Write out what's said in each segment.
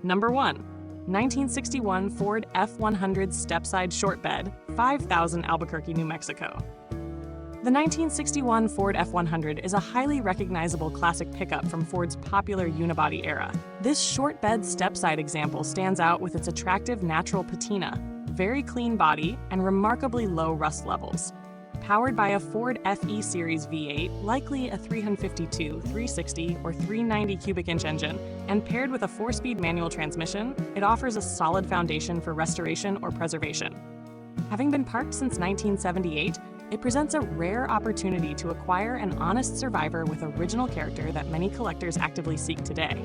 Number 1. 1961 Ford F100 Stepside Short Bed, 5000 Albuquerque, New Mexico. The 1961 Ford F100 is a highly recognizable classic pickup from Ford's popular unibody era. This short bed stepside example stands out with its attractive natural patina, very clean body, and remarkably low rust levels. Powered by a Ford FE Series V8, likely a 352, 360, or 390 cubic inch engine, and paired with a 4-speed manual transmission, it offers a solid foundation for restoration or preservation. Having been parked since 1978, it presents a rare opportunity to acquire an honest survivor with original character that many collectors actively seek today.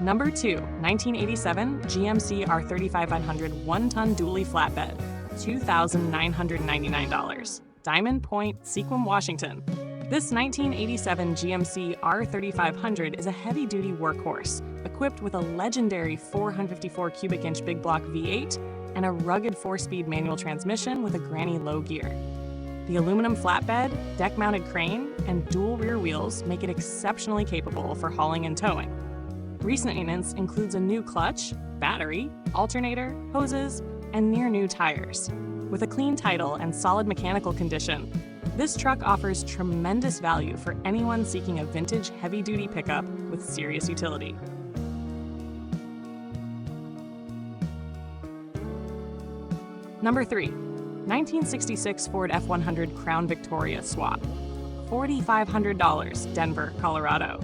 Number 2, 1987 GMC R3500 1-ton dually flatbed, $2,999. Diamond Point, SEQUIM, Washington. This 1987 GMC R3500 is a heavy-duty workhorse, equipped with a legendary 454 cubic inch big block V8 and a rugged 4-speed manual transmission with a granny low gear. The aluminum flatbed, deck-mounted crane, and dual rear wheels make it exceptionally capable for hauling and towing. Recent maintenance includes a new clutch, battery, alternator, hoses, and near-new tires. With a clean title and solid mechanical condition, this truck offers tremendous value for anyone seeking a vintage heavy-duty pickup with serious utility. Number 3, 1966 Ford F100 Crown Victoria Swap, $4,500, Denver, Colorado.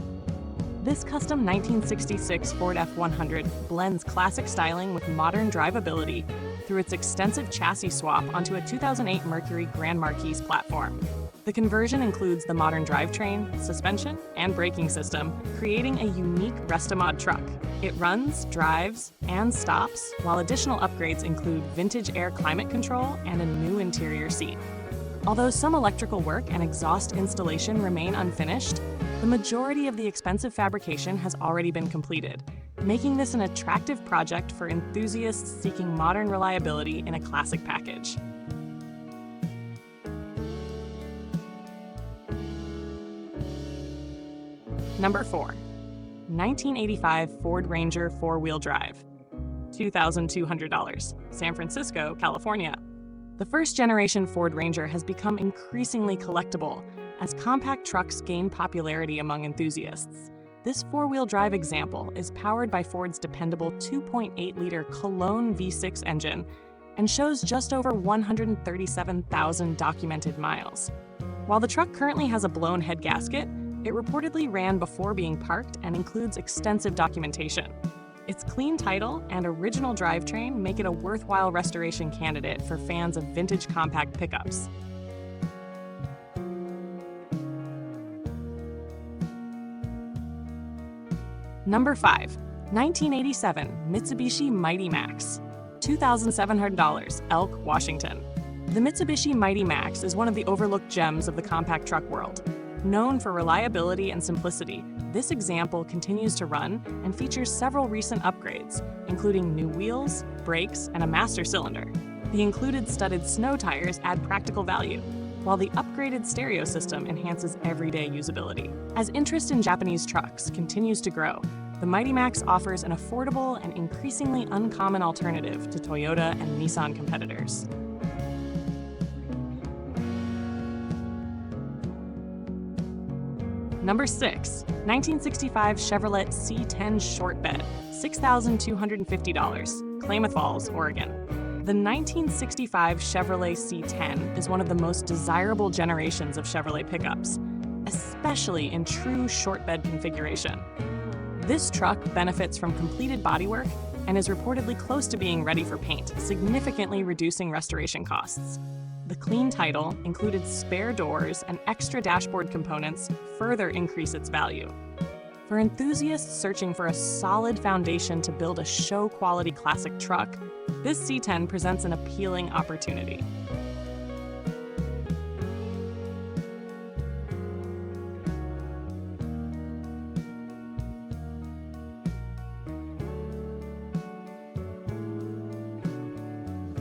This custom 1966 Ford F100 blends classic styling with modern drivability through its extensive chassis swap onto a 2008 Mercury Grand Marquis platform. The conversion includes the modern drivetrain, suspension, and braking system, creating a unique Restomod truck. It runs, drives, and stops, while additional upgrades include vintage air climate control and a new interior seat. Although some electrical work and exhaust installation remain unfinished, the majority of the expensive fabrication has already been completed, making this an attractive project for enthusiasts seeking modern reliability in a classic package. Number 4, 1985 Ford Ranger 4-wheel drive, $2,200, San Francisco, California. The first-generation Ford Ranger has become increasingly collectible as compact trucks gain popularity among enthusiasts. This 4-wheel drive example is powered by Ford's dependable 2.8-liter Cologne V6 engine and shows just over 137,000 documented miles. While the truck currently has a blown head gasket, it reportedly ran before being parked and includes extensive documentation. Its clean title and original drivetrain make it a worthwhile restoration candidate for fans of vintage compact pickups. Number 5, 1987 Mitsubishi Mighty Max, $2,700, Elk, Washington. The Mitsubishi Mighty Max is one of the overlooked gems of the compact truck world. Known for reliability and simplicity, this example continues to run and features several recent upgrades, including new wheels, brakes, and a master cylinder. The included studded snow tires add practical value, while the upgraded stereo system enhances everyday usability. As interest in Japanese trucks continues to grow, the Mighty Max offers an affordable and increasingly uncommon alternative to Toyota and Nissan competitors. Number 6, 1965 Chevrolet C10 Short Bed, $6,250, Klamath Falls, Oregon. The 1965 Chevrolet C10 is one of the most desirable generations of Chevrolet pickups, especially in true short bed configuration. This truck benefits from completed bodywork and is reportedly close to being ready for paint, significantly reducing restoration costs. The clean title, included spare doors, and extra dashboard components further increase its value. For enthusiasts searching for a solid foundation to build a show-quality classic truck, this C10 presents an appealing opportunity.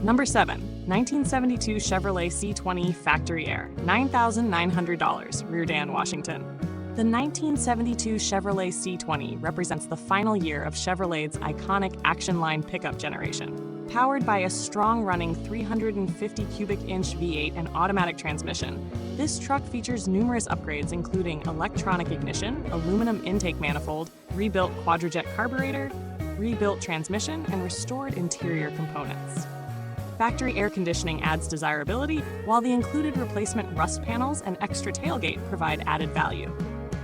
Number 7. 1972 Chevrolet C20 Factory Air, $9,900, Reardan, Washington. The 1972 Chevrolet C20 represents the final year of Chevrolet's iconic Action Line pickup generation. Powered by a strong-running 350 cubic-inch V8 and automatic transmission, this truck features numerous upgrades including electronic ignition, aluminum intake manifold, rebuilt quadrajet carburetor, rebuilt transmission, and restored interior components. Factory air conditioning adds desirability, while the included replacement rust panels and extra tailgate provide added value.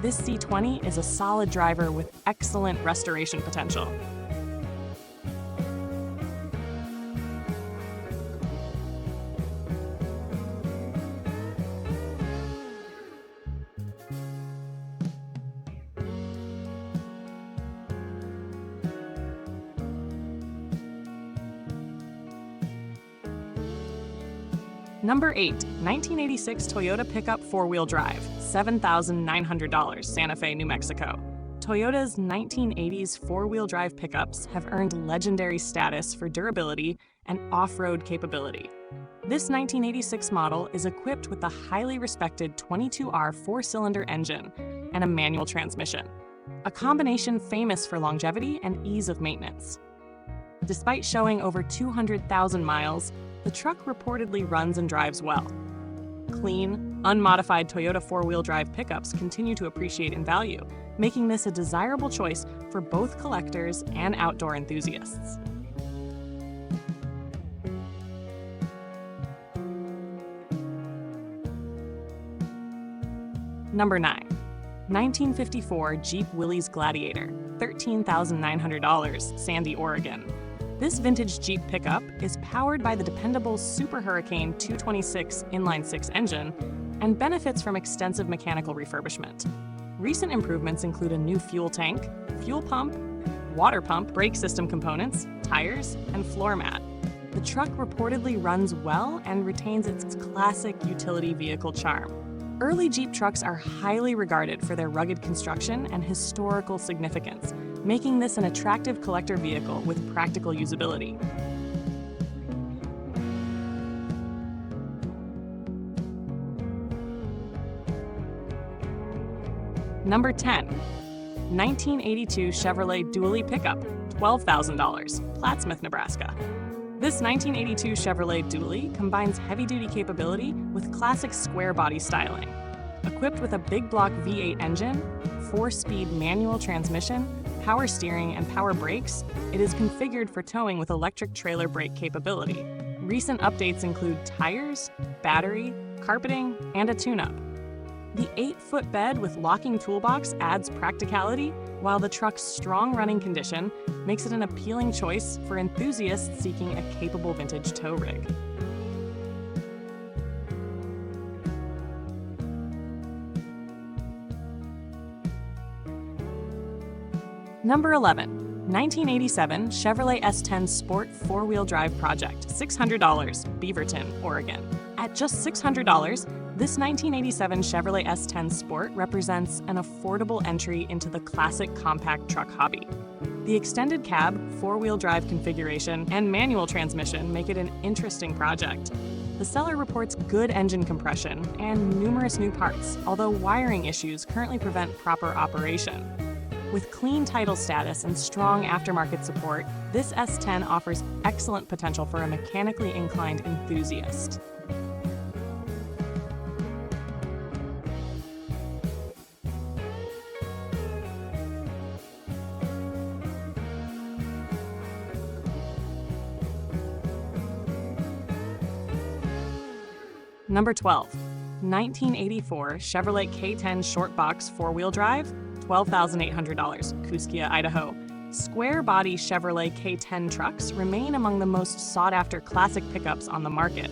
This C20 is a solid driver with excellent restoration potential. Number 8. 1986 Toyota Pickup 4-Wheel Drive, $7,900, Santa Fe, New Mexico. Toyota's 1980s 4-wheel drive pickups have earned legendary status for durability and off-road capability. This 1986 model is equipped with the highly respected 22R 4-cylinder engine and a manual transmission, a combination famous for longevity and ease of maintenance. Despite showing over 200,000 miles, the truck reportedly runs and drives well. Clean, unmodified Toyota 4-wheel drive pickups continue to appreciate in value, making this a desirable choice for both collectors and outdoor enthusiasts. Number 9. 1954 Jeep Willys Gladiator, $13,900, Sandy, Oregon. This vintage Jeep pickup is powered by the dependable Super Hurricane 226 inline-six engine and benefits from extensive mechanical refurbishment. Recent improvements include a new fuel tank, fuel pump, water pump, brake system components, tires, and floor mat. The truck reportedly runs well and retains its classic utility vehicle charm. Early Jeep trucks are highly regarded for their rugged construction and historical significance, making this an attractive collector vehicle with practical usability. Number 10. 1982 Chevrolet Dually Pickup, $12,000, Plattsmouth, Nebraska. This 1982 Chevrolet Dually combines heavy-duty capability with classic square body styling. Equipped with a big block V8 engine, 4-speed manual transmission, power steering, and power brakes, it is configured for towing with electric trailer brake capability. Recent updates include tires, battery, carpeting, and a tune-up. The 8-foot bed with locking toolbox adds practicality, while the truck's strong running condition makes it an appealing choice for enthusiasts seeking a capable vintage tow rig. Number 11. 1987 Chevrolet S10 Sport 4-wheel drive project, $600, Beaverton, Oregon. At just $600, this 1987 Chevrolet S10 Sport represents an affordable entry into the classic compact truck hobby. The extended cab, 4-wheel drive configuration, and manual transmission make it an interesting project. The seller reports good engine compression and numerous new parts, although wiring issues currently prevent proper operation. With clean title status and strong aftermarket support, this S10 offers excellent potential for a mechanically inclined enthusiast. Number 12. 1984 Chevrolet K10 Shortbox 4-wheel drive, $12,800, Kooskia, Idaho. Square-body Chevrolet K10 trucks remain among the most sought-after classic pickups on the market.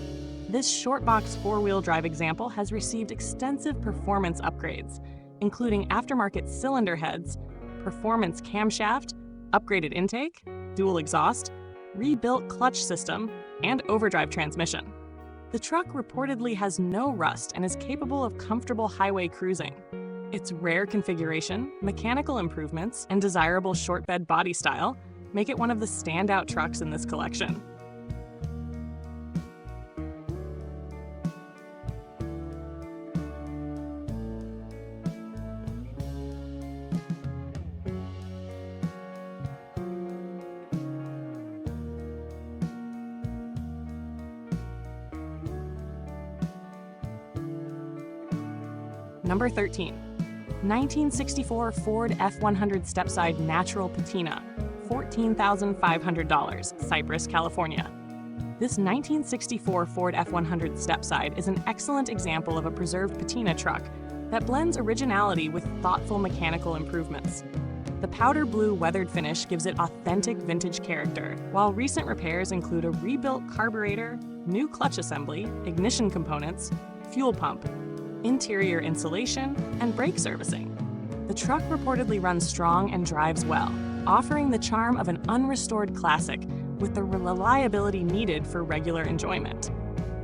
This Shortbox four-wheel drive example has received extensive performance upgrades, including aftermarket cylinder heads, performance camshaft, upgraded intake, dual exhaust, rebuilt clutch system, and overdrive transmission. The truck reportedly has no rust and is capable of comfortable highway cruising. Its rare configuration, mechanical improvements, and desirable short bed body style make it one of the standout trucks in this collection. Number 13. 1964 Ford F100 Stepside Natural Patina, $14,500, Cypress, California. This 1964 Ford F100 Stepside is an excellent example of a preserved patina truck that blends originality with thoughtful mechanical improvements. The powder blue weathered finish gives it authentic vintage character, while recent repairs include a rebuilt carburetor, new clutch assembly, ignition components, fuel pump, interior insulation, and brake servicing. The truck reportedly runs strong and drives well, offering the charm of an unrestored classic with the reliability needed for regular enjoyment.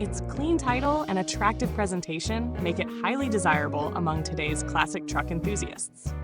Its clean title and attractive presentation make it highly desirable among today's classic truck enthusiasts.